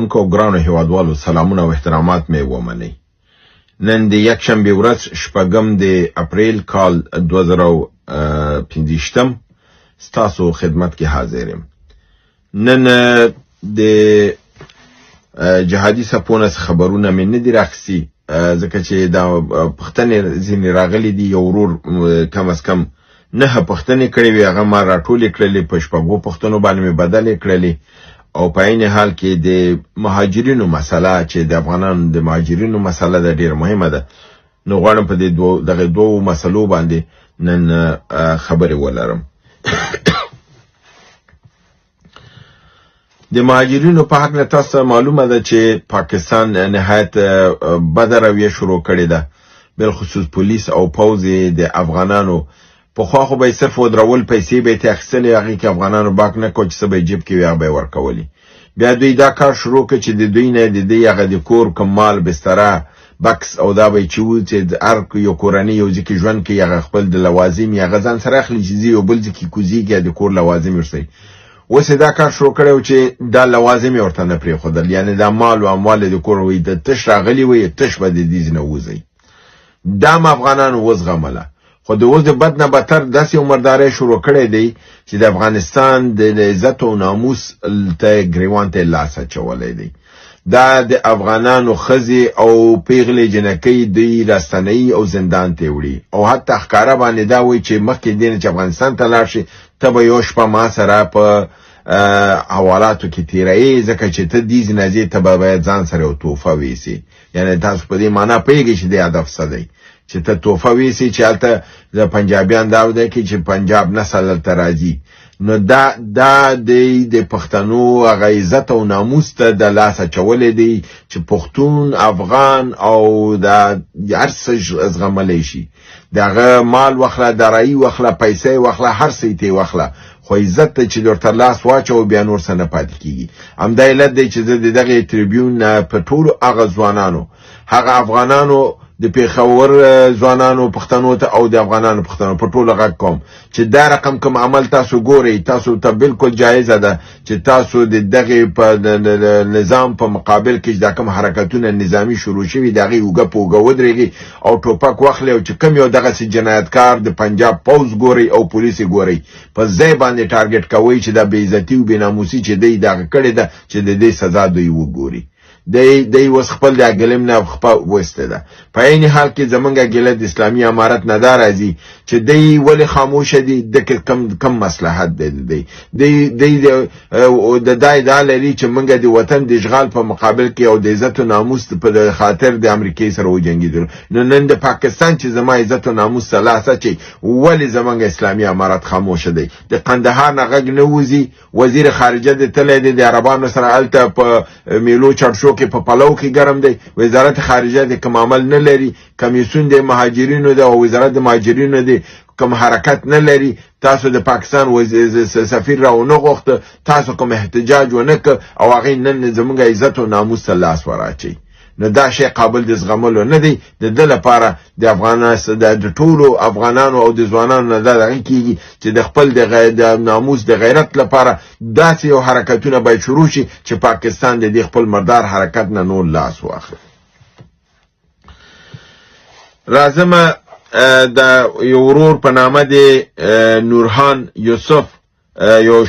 اوریدونکو او ګرانو هیوادوالو سلامونه او احترامات مې ومنئ. نن د یکشنبې ورځ 6 اپریل کال 2015 ستاسو خدمت کې حاضر یم. نن د جهادي سپونه خبرونه مې نه دي راخسي ځکه چې دا پښتنې ځینې راغلي دي. یو ورور کم از کم 9 پښتنې کړې وي، هغه ما راټولې کړلې، په 6 پښتنو باندې مې بدلې کړلې. او په عین حال کې د مهاجرینو مسله چې د افغانانو د مهاجرینو مسله ده ډیره مهمه ده. نو غواړم په دغه دوه مسلو باندې نن خبرې ولرم. د مهاجرینو په حق تاسو معلومه ده چې پاکستان نهایت بد رویه شروع کړې ده، بالخصوص پولیس او پوځ د افغانانو په خوا خو به صرف ودرول پیسې به تخصیل هغه کې افغانانو باک نه کوچ څه به جیب کې وي به ورکولي. بیا دوی دا کار شروع کړ چې د دوی نه د دې هغه د کور کمال بستره بکس او دا به چې هر یو کورنۍ یو ځکه ژوند کې هغه خپل د لوازم یا غزان سره اخلي چې یو بل ځکه کوزیږي د کور لوازم ورسي. وسه دا کار شروع کړو چې دا لوازم ورته نه پرې خدل، یعنی دا مال او اموال د کور وي د تش راغلي وي تش به د دې نه وځي. دا افغانانو وزغمله. خو د اوس د بد نه بدتر داسې عمرداري شروع کړې دی چې د افغانستان د عزت او ناموس ته ګریوان ته لاس اچولې دی. دا د افغانانو خزي او پیغلې جنکۍ دی راستنۍ او زندان ته وړي او حتی ښکارا باندې دا وایي چې مخکې دین چې افغانستان ته لاړ شي ته به یو شپه ما سره په حوالاتو کې تیرې ځکه چې ته دې ځنځې ته به باید ځان سره او توفه ویسي. یعنی تاسو په دې معنا پیږئ چې د هدف څه دی چې ته توفه ویسي چې هلته د پنجابیان دا وده کې چې پنجاب نسل ته راځي. نو دا د پښتنو هغه عزت او ناموس ته د لاس اچولې دی چې پښتون افغان او دا هر څه زغملی شي، دغه مال وخله، درایي وخله، پیسې وخله، هر څه ته وخله، خو عزت ته چې ورته لاس واچو بیا نور څه نه پاتې کیږي. همدا علت دی چې دغه تریبیون په ټولو هغه ځوانانو هغه افغانانو د پیښور ځوانانو پښتنو ته او د افغانانو پښتنو په ټولو غږ کوم چې دا رقم کوم عمل تاسو ګورئ تاسو ته بالکل جایزه ده چې تاسو د دغه په نظام په مقابل کې دا کوم حرکتونه نظامی شروع شوي دغه وګه پوګه ودرېږي او ټوپک واخلي او چې کوم یو دغه جنایتکار د پنجاب پوز ګوري او پولیس ګوري په ځای باندې ټارګټ کوي چې دا بې عزتي او بې ناموسي چې دی دغه کړی ده چې د دې سزا دوی وګوري. دی وس خپل د ګلم نه خپل وسته ده. په عین حال کې زمونږه ګله د اسلامي امارت نه دا راځي چې دی ولې خاموش دي د کم مصلحت دی د دای د لري چې مونږه د وطن د اشغال په مقابل کې او د عزت او ناموس په خاطر د امریکای سره وجنګیدل. نو نن د پاکستان چې زما عزت او ناموس سلاسه چې ولې زمونږه اسلامي امارت خاموش دی. د قندهار نه غږ نه وځي، وزیر خارجه د تل د عربانو سره الته په میلو چرشو کې په پلو کې ګرم دی. وزارت خارجه د کوم عمل نه لري، کمیسیون د مهاجرینو د او وزارت د مهاجرینو د کوم حرکت نه لري. تاسو د پاکستان سفیر راو نه غوښته، تاسو کوم احتجاج ونه ک او هغه نن زموږ عزت او ناموس ته لاس وراچي. نو دا شی قابل د زغملو نه دی. د دې لپاره د افغانستان د ټولو افغانانو او د ځوانانو نه دا کیږي چې د خپل د ناموس د غیرت لپاره داسې یو حرکتونه باید شروع شي چې پاکستان د خپل مردار حرکت نه نور لاس واخلي. راځم د یو ورور په نامه د نورحان یوسف یو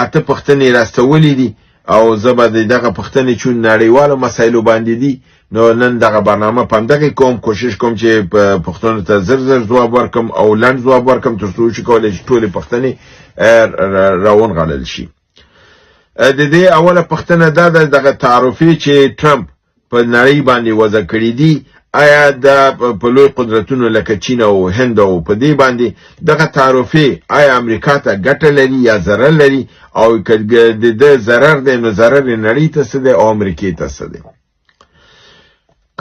اته پښتنې راستولې دي او زبر دغه پښتنې چون نړیوالو مسایلو باندې دي. نو نن دغه برنامه پم دغه کوشش کوم چې پښتون ته زر جواب ورکم او لند جواب ورکم تر څو چې کولای شي ټول پښتنې راون غلل شي. د دې اوله پښتنه دغه تعارفي چې ټرمپ په نړۍ باندې وضع کړی دی، آیا د په لوی قدرتونو لکه چین او هند او په دې باندې دغه تعارفي آیا امریکا ته ګټه لري یا ضرر لري او د ضرر دی نو ضرر نړۍ ته څه دی او امریکای ته څه دی؟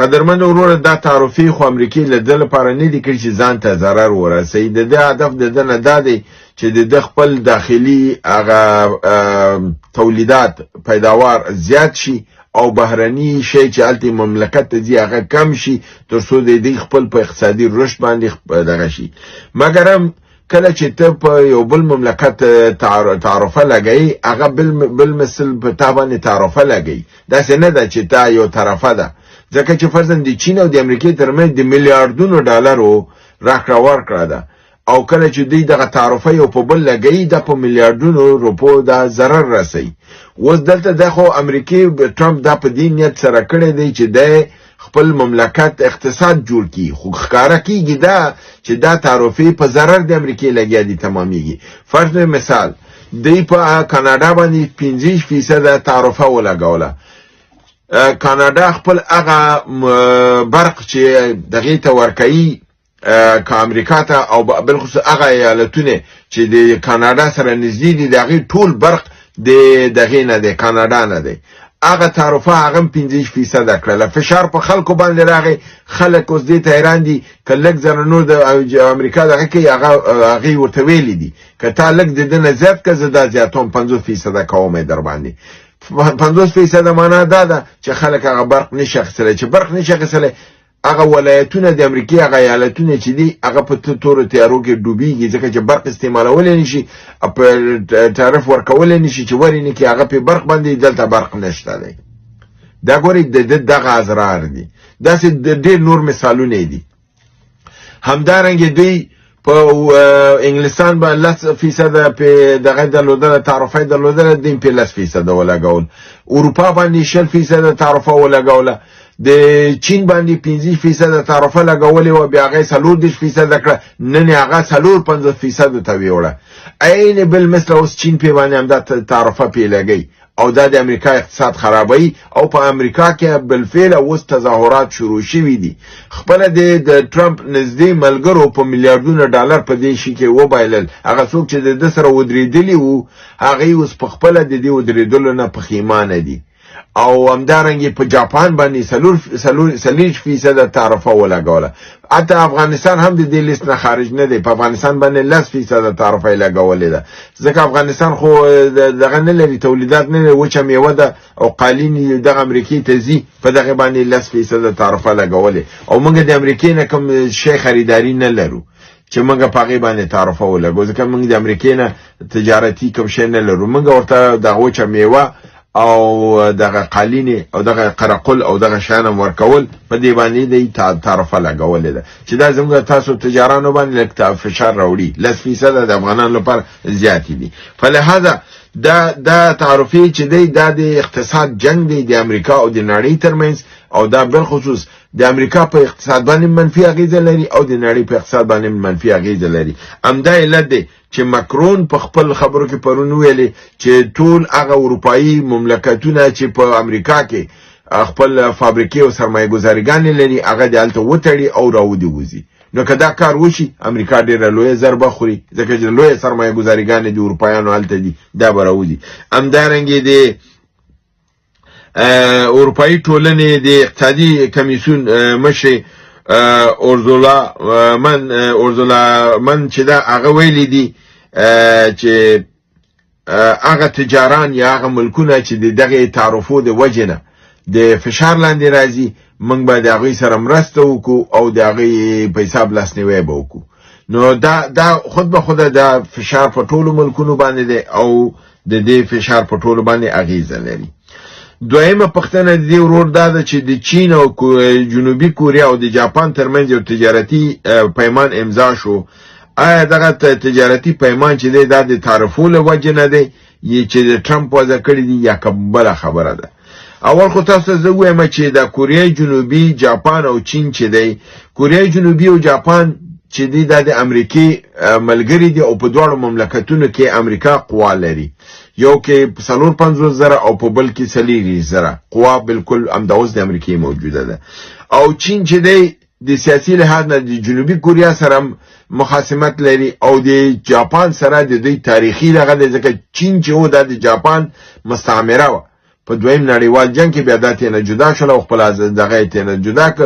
قدرمن ورور دا تعارفي خو امریکای له دې لپاره نه دی کړی چې ځان ته ضرر ورسوي. د دې هدف د نه دا دی چې د خپل داخلي هغه تولیدات پیداوار زیات شي او بهرني شی چې الته مملکت ته ځي هغه کم شي تر څو د دې خپل په اقتصادي رشد باندې دغه شي. مګرم کله چې ته په یو بل مملکت تعرفه لګی هغه بل مثل په تا باندې تعرفه لګی داسې نه ده چې تا یو طرفه ده ځکه چې فرضاً د چین او د امریکې ترمنځ د میلیاردونو ډالرو راکړه ورکړه ده او کله چې دوی دغه تعرفه یو په بل لګی د په میلیاردونو روپو دا ضرر رسي اوس دلته د خو امریکای ټرمپ دا په دې نیت سره کړی دی چې د خپل مملکت اقتصاد جوړ کی خو ښکارا کیږي دا چې دا تعرفه په ضرر د امریکای لګیا دي تمامېږي فرض مثال دی په کاناډا باندې 50% تعرفه ولګوله کاناډا خپل هغه برق چې دغه ته ورکړي که امریکا ته او بالخصوص هغه ایالتونه چې د کاناډا سره نږدې دي دغه ټول برق د دغه نه د کاناډا نه دی هغه تعرفه هغه 50% کړل فشار په خلکو باندې راغی خلک اوس دې ته حیران دي که لږ زره نور د امریکا دغه کې هغه ورته ویلي دي که تا لږ د دې نه زیات که زه دا زیاتوم 50% کوم در باندې 50% معنا دا ده چې خلک هغه برق نشي اخیستلی چې برق نشي اخیستلی هغه ولایتونه د امریکای هغه ایالتونه چې دي هغه په تورو تیارو کې ډوبېږي ځکه چې برق استعمالولی نشي په تعرف ورکولی نشي چې ورینې کې هغه په برق باندې دلته برق نشته دی دا ګورئ دغه اضرار دي داسې ډېر نور مثالونه دي همدارنګه دوی په انګلستان باندې 10% په دغه درلودل تعرفه درلودل دیم په 10% ولګول اروپا باندې 60% تعرفه ولګول د چین باندې 50% تعرفه لګولې و بیا هغه 40% کړه نن هغه 50% ته ویوړه عین بل مثل اوس چین په باندې هم د تعرفه پی لګي او د امریکا اقتصاد خرابوي او په امریکا کې بالفعل اوس تظاهرات شروع شوي دي خپل د ټرمپ نږدې ملګرو په میلیارډونو ډالر په دې شي کې وبایلل هغه څوک چې د سره ودرېدلی وو هغه اوس په خپل د دې ودرېدلو نه پښیمانه دي او همدارنګه په جاپان باندې 40% تعرفه ولګوله حتی افغانستان هم د دې لیست نه خارج نه دی په افغانستان باندې 10% تعرفه لګولې ده ځکه افغانستان خو دغه نه لري تولیدات نه لري وچه میوه ده او قالین د امریکای ته زی په دغه باندې 10% تعرفه لګولې او موږ د امریکای نه کوم شی خریداري نه لرو چې موږ په هغه باندې تعرفه ولګو ځکه موږ د امریکای نه تجارتي کوم شی نه لرو موږ ورته د وچه میوه او دغه قالینه او دغه قرقل او دغه شانم ورکول په دی باندې د تعرفه لګول ده چې دا زموږ تاسو تجارانو باندې لکه فشار راوړي 10% د افغانانو لپاره زیات دي فلهذا دا تعرفه چې دی د اقتصاد جنگ دی د امریکا او د نړۍ ترمنځ او دا بل خصوص د امریکا په اقتصاد باندې منفي اغیزه لري او د نړۍ په اقتصاد باندې منفي اغیزه لري همدا علت دی چې ماکرون په خپل خبرو کې پرون ویلي چې ټول هغه اروپאי مملکتونه چې په امریکا کې خپل فابریکې او سرمایه‌ګذاریګانې لري هغه دلته وټړي او راودي وزي نو که دا کار وشي امریکا ډیره لویه ضربه خوري ځکه چې لویه سرمایه‌ګذاریګانې د اروپایانو هلته دي دا به راوځي همدارنګه د اروپאי ټولنې د اقتصادي کمیسیون مشر اورزولا من چې دا هغه ویلي دي چې هغه تجاران یا هغه ملکونه چې دغه تعرفو د وجنه د فشار لاندې راځي موږ به د هغوی سره مرسته وکړو او د هغوی په حساب لاسنیوی به وکړو نو دا خود به خوده د فشار په ټولو ملکونو باندې دی او د دې فشار په ټولو باندې اغیزه لري دویمه پوښتنه د دې ورور دا ده چې د چین او جنوبي کوریا او د جاپان ترمنځ یو تجارتي پیمان امضا شو آیا دغه تجارتي پیمان چې دی دا د تعرفو له وجې نه دی چې د ټرمپ وضع کړی دی یا بله خبره ده اول خو تاسو ته زه ووایم چې د کوریای جنوبي جاپان او چین چې دی کوریای جنوبي او جاپان چې دی دا د امریکای ملګري دي او په دواړو مملکتونو کې امریکا قوا لري یو کې 450,000 او په بل کې 40,000 قوا بالکل همداوس د امریکای موجوده ده او چین چې دی د سیاسي لحاظ نه د جنوبي کوریا سره مخاصمت لري او د جاپان سره د دوی تاریخي دغه دی ځکه چین چې و د جاپان مستعمره و په دویم نړیوال جنگ کې بیا دا تینه جدا شول او خپل دغه تینه جدا ک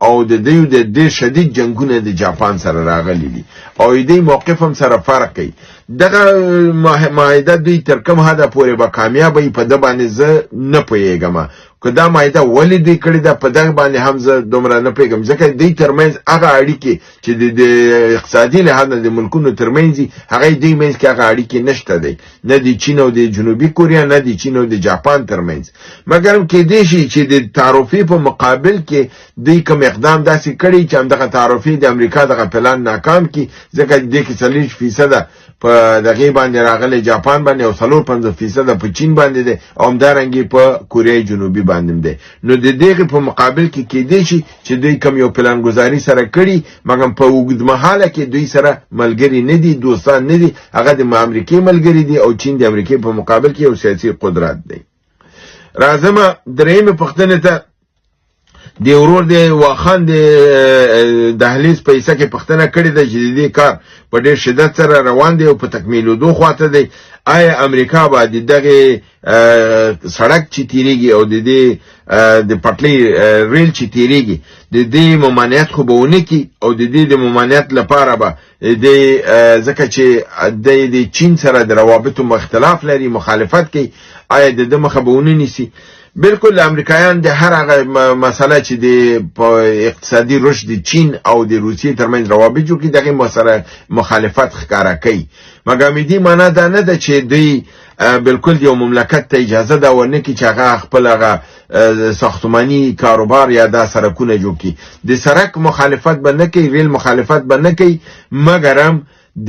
او د دیو د ډیر شدید جنگونه د جاپان سره راغلي دي او دې موقف هم سره فرق کوي دغه معاهده دوی تر کوم حد پورې به کامیابی په د باندې زه نه پوهیږم که دا معاهده ولې دوی کړې ده، په دغه باندې هم زه دومره نه پوهېږم، ځکه دوی ترمنځ هغه اړیکې چې د اقتصادي لحاظ نه د ملکونو ترمنځ دي، هغه دوی منځ کې هغه اړیکې نشته دی، نه د چین او د جنوبي کوریا، نه د چین او د جاپان ترمنځ. مګر کېدای شي چې د تعرفې په مقابل کې دوی کوم اقدام داسې کړي چې همدغه تعرفې د امریکا دغه پلان ناکام کړي، ځکه د دې کې 40% په دغه باندې راغلی جاپان باندې او 50% په چین باندې دی او همدارنګې په کوریای جنوبي باندې دی. نو د دغه په مقابل کې کېدای شي چې دوی کوم یو پلانګذاري سره کړي، مګر په اوږدمهاله کې دوی سره ملګري نه دي، دوستان نه دي، هغه د امریکې ملګري دي او چین د امریکې په مقابل کې یو سیاسي قدرت دی. راځم درېیمې پوښتنې ته. د ورور د واخان د دهلیز په حصه کې پوښتنه کړې ده چې د دې کار په ډېر شدت سره روان دی او په تکمیلېدو خواته دی. آیا امریکا به د دغې سړک چې تیریږي او د دې د پټلۍ ریل چې تیریږي د دې ممانعت خو به ونه کړي او د دې د ممانعت لپاره به ځکه چې د چین سره د روابطو اختلاف لري، مخالفت کوي، آیا د ده مخه به ونه نیسي؟ بالکل امریکایان د هر هغه مسله چې د اقتصادي رشد د چین او د روسیې ترمنځ روابط جوړ کړي دغه سره مخالفت ښکاره کوي. مګر دې معنا دا نه ده چې دوی بالکل یو مملکت ته اجازه دا ورنه کړي چې هغه خپل هغه ساختماني کاروبار یا دا سړکونه جوړ کړي. د سړک مخالفت به نه کوي، ریل مخالفت به نه کوي، مګر هم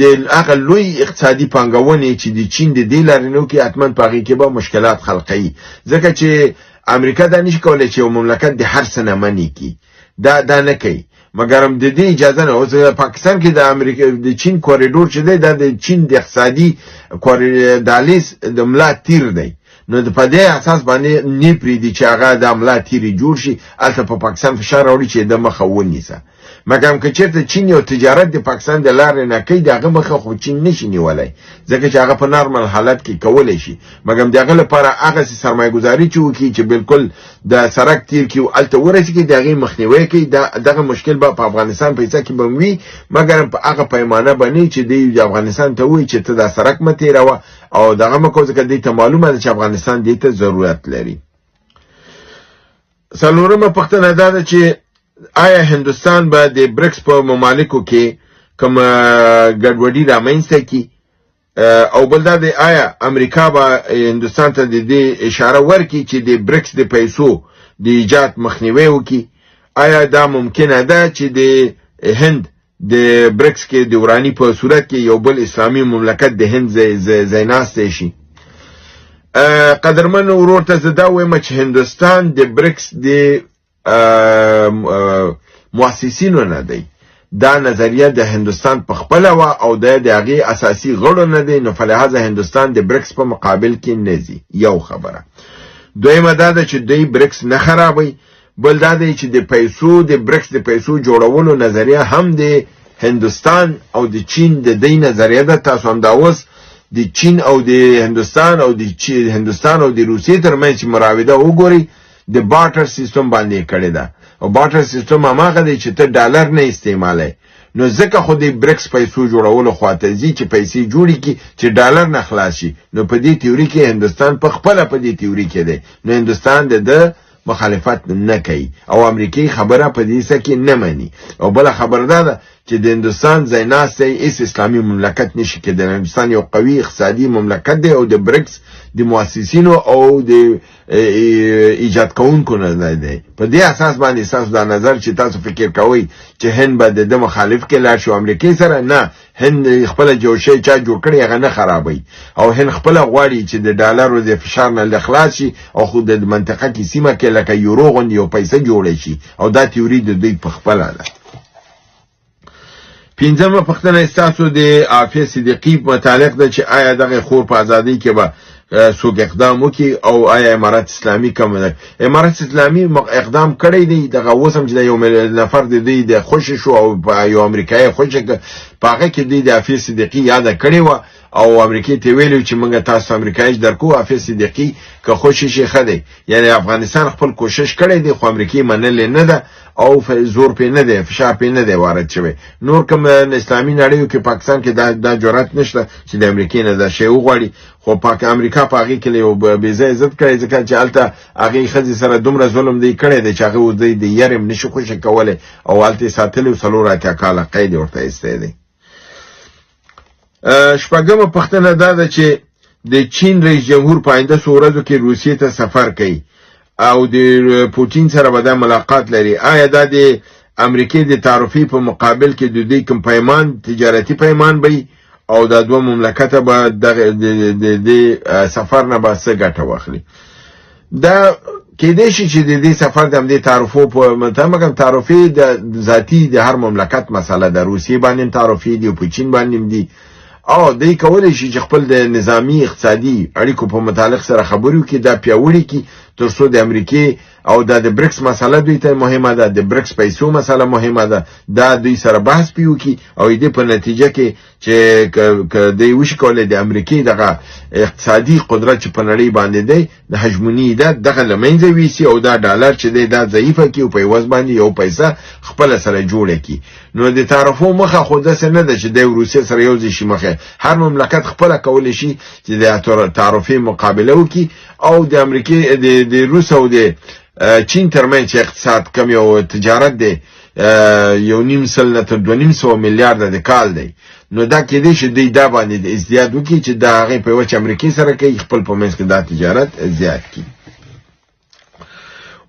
د هغه لوی اقتصادي پانګونې چې د چین د دې لارې نه وکړي حتما په هغې کې به مشکلات خلقوي، ځکه چې امریکا دا نشي کولی چې یو مملکت د هر څه نه منع کړي، دا نه کوي. مګر هم د دې اجازه نه. اوس پاکستان کې د چین کوریډور چې دی دا د چین د اقتصادي دهلیز د ملا تیر دی، نو په دې اساس باندې نه پرېږدي چې هغه د ملا تیرې جوړ شي، هلته په پاکستان فشار راوړي چې د مخه ونیسه. مګر که چېرته چین یو تجارت د پاکستان د لارې نه کوي، د هغه مخه خو چین نشي نیولی، ځکه چې هغه په نارمل حالت کې کولی شي. مګر د هغه لپاره هغسې سرمایه ګذاري چې وکړي چې بالکل د سړک تیر کړي او هلته ورسېږي، د هغې مخنیوی کوي. دغه مشکل به په افغانستان په حصه کې به وي، مګر په هغه پیمانه به نه چې دوی د افغانستان ته وایي چې ته دا سړک مه تېروه او دغه مه کوه، ځکه دوی ته معلومه ده چې افغانستان دې ته ضرورت لري. څلورمه پوښتنه دا ده چې آیا هندوستان به د برکس په ممالکو کې کوم ګډوډي رامنځته کړي؟ او بل دا دی آیا امریکا به هندوستان ته د دې اشاره ورکړي چې د برکس د پیسو د ایجاد مخنیوی وکړي؟ آیا دا ممکنه ده چې د هند د برکس کې د وراني په صورت کې یو بل اسلامي مملکت د هند ځای ناستی شي؟ قدرمن ورور ته زه دا وایم چې هندوستان د برکس د مؤسسینو نه دی، دا نظریه د هندوستان په خپله وه او د هغې اساسي غړو نه دی، نو په لحاظه هندوستان د برکس په مقابل کې نه ځي. یو خبره. دویمه دا ده چې دوی برکس نه خرابوي. بل دا دی چې د برکس د پیسو جوړولو نظریه هم د هندوستان او د چین د دې نظریه ده. تاسو هم دا اوس د چین او د هندوستان او د روسیې ترمنځ چې مراوده وګورئ، د بارټر سیستم باندې کړی ده او بارټر سیستم هماغه دی چې ته ډالر نه استعمالوي. نو ځکه خو د برکس پیسو جوړولو خواته ځي چې پیسې جوړې کړي چې ډالر نه خلاص شي. نو په دې تیوري کې هندوستان په خپله په دې تیوري کې دی، نو هندوستان د مخالفت نه کوي او امریکایي خبره په دې څه کې نه مني. او بله خبره دا ده چې د هندوستان ځای ناستی هېڅ اسلامي مملکت نشي کېدی. هندوستان یو قوي اقتصادي مملکت دی او د برکس د مؤسسینو او د ایجاد کوونکو نه دی. په دې اساس باندې ستاسو دا نظر چې تاسو فکر کوئ چې هند به د مخالف کې لاړ شي امریکې سره، نه، هند خپله جوړ شی چا جوړ کړی هغه نه خرابوي او هند خپله غواړي چې د ډالرو د فشار نه خلاص شي او خو د منطقه کې سیمه کې لکه یورو غوندې یو پیسه جوړی شي او دا تیوري د دوی په خپله ده. پنځمه پوښتنه ستاسو د عافیه صدیقي متعلق ده چې آیا دغه خور په ازادۍ کې به څوک اقدام وکړي او آیا امارت اسلامي کوم ده؟ امارت اسلامي اقدام کړی دی. دغه اوس هم چې د یو نفر د دوی د خوشې شو او یو امریکایي خوشې په هغه کې دوی د حافظ صدیقي یاده کړې وه او امریکې ته ویلو چې موږ تاسو امریکایي درکو حافظ صدیقي که خوشې شي ښه دی. یعنې افغانستان خپل کوشش کړی دی خو امریکې منلې نه ده او زور پې نه دی، فشار پې نه دی وارد شوی. نور کوم اسلامي نړیو کې پاکستان کې دا جرأت نشته چې د امریکې نه دا شی وغواړي، خو امریکا په هغې کې یو بې ځایه ضد کړی ځکه چې هلته هغې ښځې سره دومره ظلم دی کړی دی چې هغه اوس دی د یار هم نشي خوشې کولی او هلته یې ساتلی 4 کاله قید ورته ایستی دی. شپږمه پوښتنه دا ده چې د چین رئیس جمهور په آینده څو ورځو کې روسیې ته سفر کوي او د پوتین سره به دا ملاقات لري. آیا دا د امریکې د تعرفې په مقابل کې د دوی کوم پیمان تجارتي پیمان به او دا دوه مملکته به د سفر نه به څه ګټه واخلي؟ دا کېدای شي چې د دې سفر د همدې تعرفو په مطابق تعرفې د ذاتي د هر مملکت مسله ده، روسیې باندې تعرفې دي او په چین باندې دي او دوی کولی شي چې خپل د نظامی اقتصادي اړیکو په متعلق سره خبرې وکړي، دا پیاوړي کړي تر څو د امریکې او د برکس مسله دوی ته مهمه ده، د برکس پیسو مسله مهمه ده، دا دوی سره بحث پې وکړي او دې په نتیجه کې چې که دوی وشي کولی د امریکې دغه اقتصادي قدرت چې په نړۍ باندې دی د هژموني ده دغه له منځه ویسي او دا ډالر چې دی دا ضعیفه کړي او په عوض باندې یو پیسه خپله سره جوړه کړي. نو د تعرفو مخه خو داسې نه ده چې دی روسیې سره یو ځای شي مخه، هر مملکت خپله کولی شي چې د تعرفې مقابله وکړي او د امریکې د روس او د چین ترمنځ چې اقتصاد کم یو تجارت دی 1.5 نه تر 2.5 میلیارده د کال دی، نو دا کېدای شي دوی دا باندې د ازدیاد وکړي چې دا هغې په وچ امریکې سره کوي خپل په منځ کې دا تجارت زیات کړي.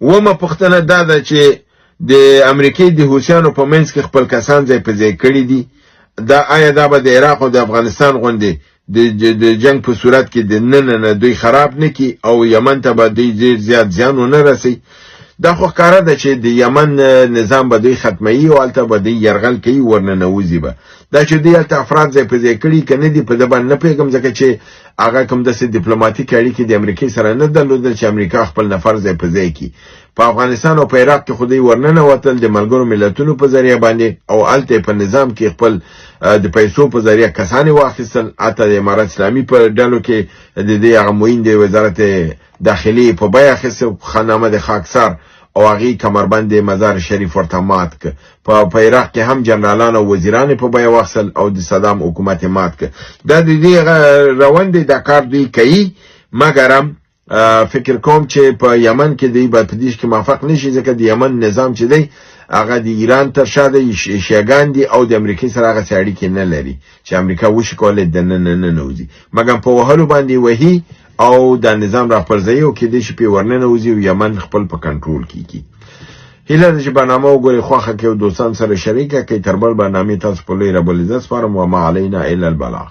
اوومه پوښتنه دا ده چې د امریکې د حوثیانو په منځ کې خپل کسان ځای په ځای کړي دي، دا آیا دا به د عراق او د افغانستان غوندې د جنگ په صورت کې د نن دوی خراب نه کی او یمن ته به دوی ډیر زیات زیان ونه رسي؟ دا خو ښکاره ده چې د یمن نظام به دوی ختموي او هلته به دوی یرغل کوي ورننوځي به. دا چې دوی هلته افراد ځای په ځای کړي که نه دي په ده باندې نه پوهېږم ځکه چې هغه کوم داسې ډیپلوماتیک اړیکې د امریکې سره نه درلودل چې امریکا خپل نفر ځای په ځای کړي. په افغانستان او په عراق کې خو دوی ورننوتل د ملګرو ملتونو په ذریعه باندې او هلته په نظام کې خپل د پیسو په ذریعه کسانې واخیستل، حتی د امارت اسلامي په ډلو کې د دې هغه معین د وزارت داخلي په بیه اخیسته خانامه د خاکسار او هغې کمربند مزار شریف ورته مات که. په عراق کې هم جنرالان او وزیران په بیه واخیستل او د صدام حکومت مات که. دا د دې روند دا کار دوی کوي، مګرم فکر کوم چې په یمن کې دوی به په دې کې موافق نشي ځکه د یمن نظام چې دی هغه د ایران تر شا دی، شیعګان دي او د امریکې سره هغسې اړیکې نه لري چې امریکا وشي کولی دننه ننوځي، مګر په وهلو باندې وهي او دا نظام را پرځوي او کېدای شي پې ورننوځي او یمن خپل په کنټرول کې کړي. هیله ده چې برنامه وګورئ، خوښه کړئ او دوستان سره شریکه کړئ. تر بل برنامې تاسو په لوی رب العزت سپارم. وما علینا الا البلاغ.